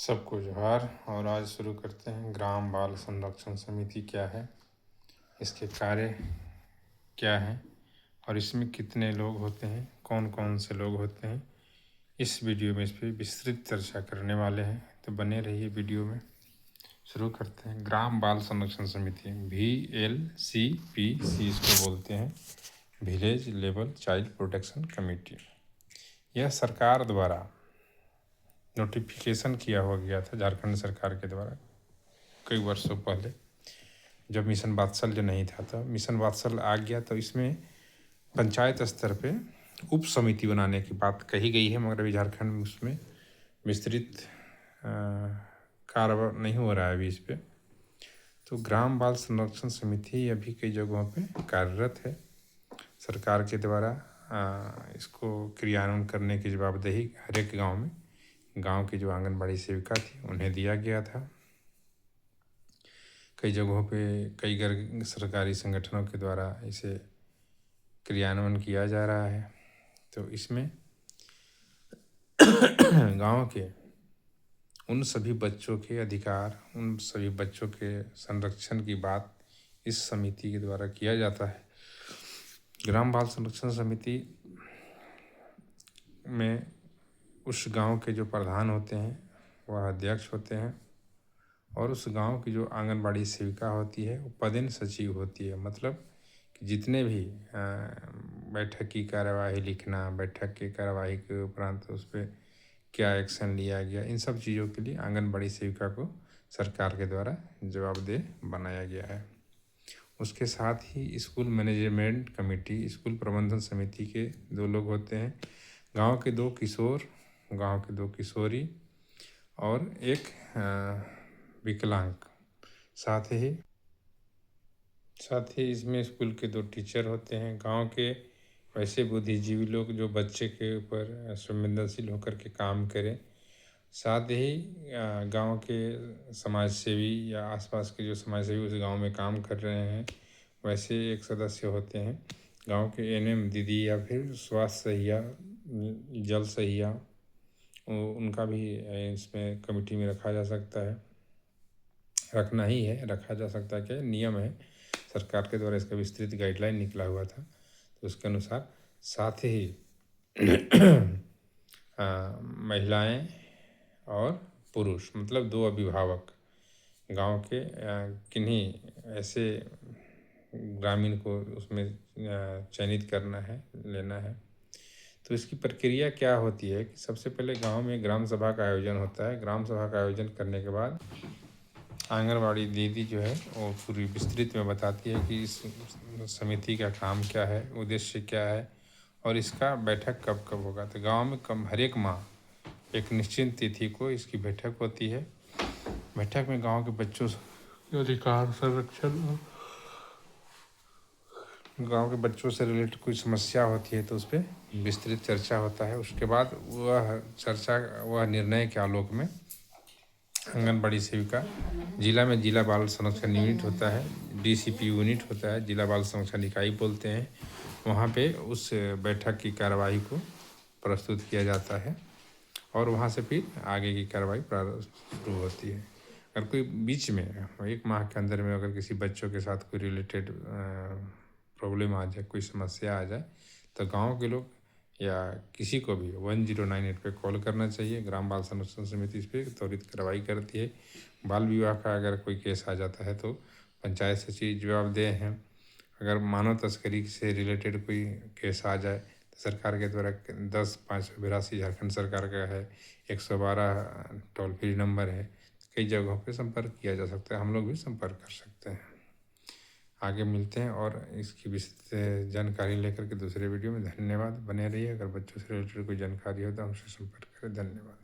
सबको जोहार। और आज शुरू करते हैं ग्राम बाल संरक्षण समिति क्या है, इसके कार्य क्या हैं और इसमें कितने लोग होते हैं, कौन कौन से लोग होते हैं। इस वीडियो में इस पर विस्तृत चर्चा करने वाले हैं, तो बने रहिए वीडियो में। शुरू करते हैं। ग्राम बाल संरक्षण समिति VLCPC इसको बोलते हैं, village level child protection committee. यह सरकार द्वारा नोटिफिकेशन किया हुआ गया था, झारखंड सरकार के द्वारा कई वर्षों पहले, जब मिशन वात्सल्य नहीं था। तो मिशन वात्सल्य आ गया तो इसमें पंचायत स्तर पे उप समिति बनाने की बात कही गई है, मगर अभी झारखंड में उसमें विस्तृत कार्य नहीं हो रहा है अभी इस पर। तो ग्राम बाल संरक्षण समिति अभी कई जगहों पे कार्यरत है। सरकार के द्वारा इसको क्रियान्वयन करने की जवाबदेही हर एक गांव की जो आंगनबाड़ी सेविका थी उन्हें दिया गया था। कई जगहों पे कई गैर सरकारी संगठनों के द्वारा इसे क्रियान्वयन किया जा रहा है। तो इसमें गांव के उन सभी बच्चों के अधिकार, उन सभी बच्चों के संरक्षण की बात इस समिति के द्वारा किया जाता है। ग्राम बाल संरक्षण समिति में उस गांव के जो प्रधान होते हैं वह अध्यक्ष होते हैं, और उस गांव की जो आंगनबाड़ी सेविका होती है वो पदेन सचिव होती है। मतलब कि जितने भी बैठक की कार्यवाही लिखना, बैठक की कार्यवाही के उपरांत उस पर क्या एक्शन लिया गया, इन सब चीज़ों के लिए आंगनबाड़ी सेविका को सरकार के द्वारा जवाबदेह बनाया गया है। उसके साथ ही स्कूल मैनेजमेंट कमेटी, स्कूल प्रबंधन समिति के 2 लोग होते हैं, गांव के 2 किशोर, गांव के 2 किशोरी और एक विकलांग। साथ ही इसमें स्कूल के 2 टीचर होते हैं। गांव के वैसे बुद्धिजीवी लोग जो बच्चे के ऊपर संवेदनशील होकर के काम करें। साथ ही गांव के समाजसेवी या आसपास के जो समाजसेवी उस गांव में काम कर रहे हैं वैसे एक सदस्य होते हैं। गांव के NM दीदी या फिर स्वास्थ्य सहिया, जल सहिया, उनका भी इसमें कमेटी में रखा जा सकता है, रखना ही है, रखा जा सकता है। क्या नियम है, सरकार के द्वारा इसका विस्तृत गाइडलाइन निकला हुआ था, तो उसके अनुसार। साथ ही महिलाएं और पुरुष, मतलब 2 अभिभावक गांव के किन्हीं ऐसे ग्रामीण को उसमें चयनित करना है, लेना है। तो इसकी प्रक्रिया क्या होती है कि सबसे पहले गांव में ग्राम सभा का आयोजन होता है। ग्राम सभा का आयोजन करने के बाद आंगनबाड़ी दीदी जो है वो पूरी विस्तृत में बताती है कि इस समिति का काम क्या है, उद्देश्य क्या है और इसका बैठक कब कब होगा। तो गांव में हर एक माह एक निश्चित तिथि को इसकी बैठक होती है। बैठक में गांव के बच्चों के अधिकार संरक्षण, गांव के बच्चों से रिलेटेड कोई समस्या होती है तो उस पर विस्तृत चर्चा होता है। उसके बाद वह निर्णय के आलोक में आंगनबाड़ी सेविका, जिला में जिला बाल संरक्षण यूनिट होता है, DCP यूनिट होता है, जिला बाल संरक्षण इकाई बोलते हैं, वहाँ पे उस बैठक की कार्यवाही को प्रस्तुत किया जाता है और वहाँ से फिर आगे की कार्रवाई शुरू होती है। अगर कोई बीच में 1 माह के अंदर में अगर किसी बच्चों के साथ कोई रिलेटेड प्रॉब्लम आ जाए, कोई समस्या आ जाए, तो गांव के लोग या किसी को भी 1098 पे कॉल करना चाहिए। ग्राम बाल संरक्षण समिति इस पर त्वरित कार्रवाई करती है। बाल विवाह का अगर कोई केस आ जाता है तो पंचायत सचिव जवाबदेह हैं। अगर मानव तस्करी से रिलेटेड कोई केस आ जाए तो सरकार के द्वारा 10-582 झारखंड सरकार का है, 112 टोल फ्री नंबर है। कई जगहों पे संपर्क किया जा सकता है, हम लोग भी संपर्क कर सकते हैं। आगे मिलते हैं और इसकी विस्तृत जानकारी लेकर के दूसरे वीडियो में। धन्यवाद, बने रहिए। अगर बच्चों से रिलेटेड कोई जानकारी हो तो हमसे संपर्क करें। धन्यवाद।